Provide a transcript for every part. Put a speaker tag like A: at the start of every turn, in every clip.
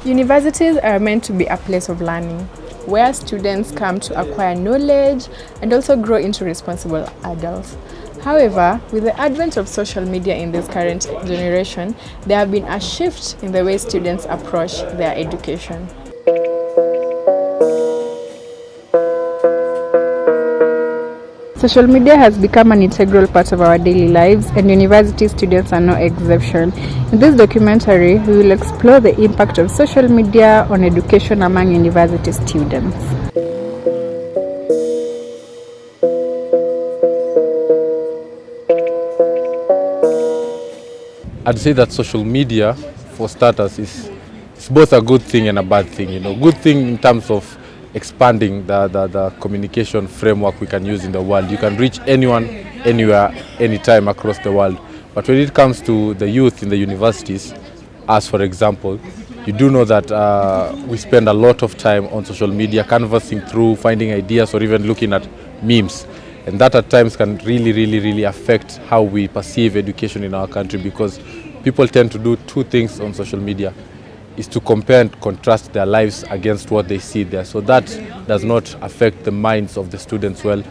A: Universities are meant to be a place of learning, where students come to acquire knowledge and also grow into responsible adults. However, with the advent of social media in this current generation, there have been a shift in the way students approach their education. Social media has become an integral part of our daily lives, and university students are no exception. In this documentary, we will explore the impact of social media on education among university students.
B: I'd say that social media, for starters, is both a good thing and a bad thing. Good thing in terms of expanding the communication framework we can use in the world. You can reach anyone, anywhere, anytime across the world. But when it comes to the youth in the universities, as for example, you do know that we spend a lot of time on social media, canvassing through, finding ideas, or even looking at memes. And that at times can really affect how we perceive education in our country, because people tend to do two things on social media. Is to compare and contrast their lives against what they see there. So that does not affect the minds of the students well,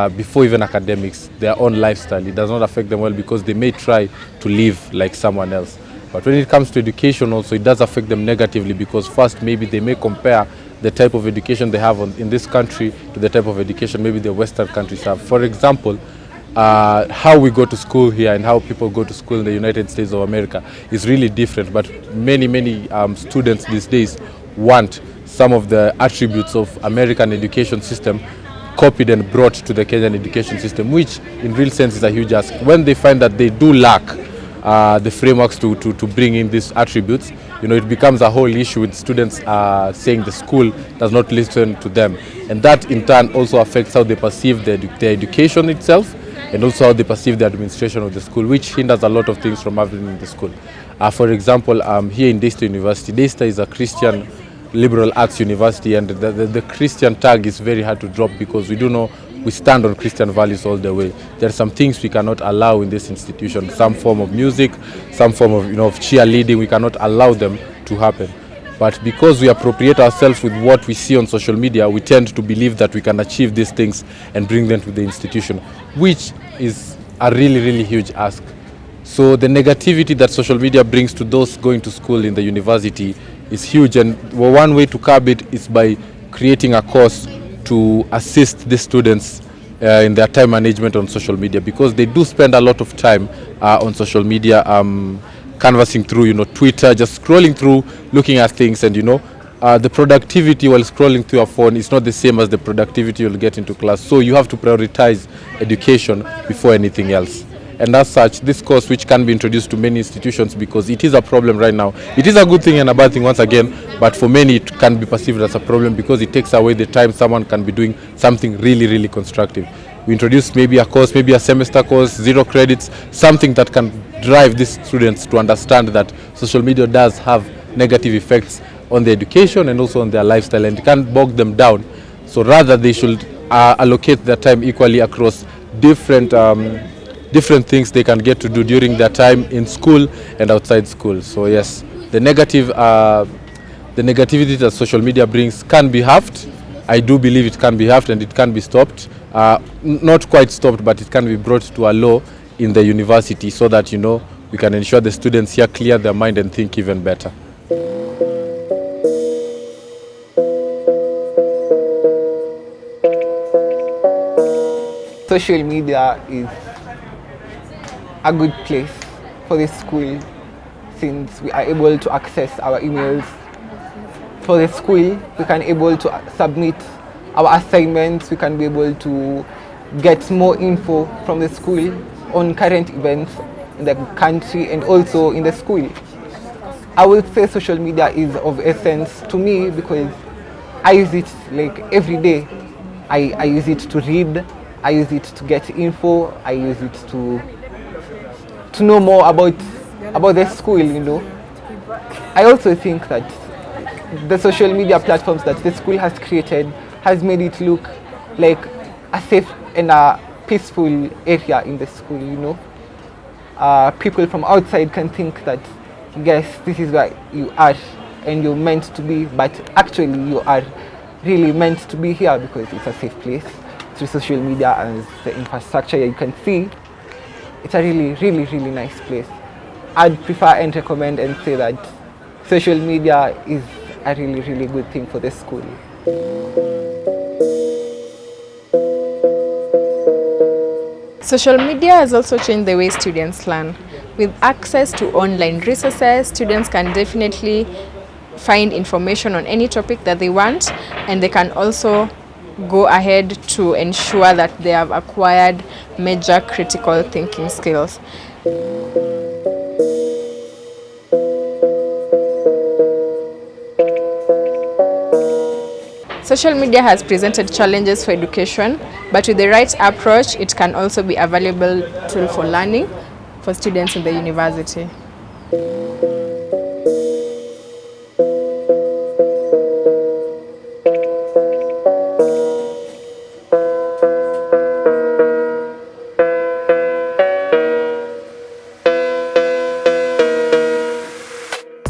B: before even academics, their own lifestyle. It does not affect them well because they may try to live like someone else. But when it comes to education also, it does affect them negatively, because first maybe they may compare the type of education they have in this country to the type of education maybe the Western countries have. For example, how we go to school here and how people go to school in the United States of America is really different, but many students these days want some of the attributes of American education system copied and brought to the Kenyan education system, which in real sense is a huge ask. When they find that they do lack the frameworks to bring in these attributes, it becomes a whole issue with students saying the school does not listen to them, and that in turn also affects how they perceive their education itself, and also how they perceive the administration of the school, which hinders a lot of things from happening in the school. For example, here in Daystar University, Daystar is a Christian liberal arts university, and the Christian tag is very hard to drop, because we do know we stand on Christian values all the way. There are some things we cannot allow in this institution, some form of music, some form of cheerleading, we cannot allow them to happen. But because we appropriate ourselves with what we see on social media, we tend to believe that we can achieve these things and bring them to the institution, which is a really huge ask. So the negativity that social media brings to those going to school in the university is huge, and one way to curb it is by creating a course to assist the students in their time management on social media, because they do spend a lot of time on social media, canvassing through, Twitter, just scrolling through, looking at things, and the productivity while scrolling through your phone is not the same as the productivity you'll get into class. So you have to prioritize education before anything else. And as such, this course, which can be introduced to many institutions, because it is a problem right now. It is a good thing and a bad thing once again, but for many it can be perceived as a problem because it takes away the time someone can be doing something really constructive. We introduce maybe a course, maybe a semester course, 0 credits, something that can drive these students to understand that social media does have negative effects on their education and also on their lifestyle, and it can't bog them down. So rather they should allocate their time equally across different things they can get to do during their time in school and outside school. So yes, the negativity that social media brings can be halved. I do believe it can be halved and it can be stopped. Not quite stopped, but it can be brought to a law in the university, so that we can ensure the students here clear their mind and think even better.
C: Social media is a good place for the school, since we are able to access our emails. For the school, we can able to submit our assignments, we can be able to get more info from the school on current events in the country and also in the school. I would say social media is of essence to me because I use it like every day. I use it to read, I use it to get info, I use it to know more about the school, I also think that the social media platforms that the school has created has made it look like a safe and a peaceful area in the school, People from outside can think that, yes, this is where you are, and you're meant to be, but actually you are really meant to be here because it's a safe place. Through social media and the infrastructure you can see, it's a really nice place. I'd prefer and recommend and say that social media is a really good thing for the school.
A: Social media has also changed the way students learn. With access to online resources, students can definitely find information on any topic that they want, and they can also go ahead to ensure that they have acquired major critical thinking skills. Social media has presented challenges for education, but with the right approach, it can also be a valuable tool for learning for students in the university.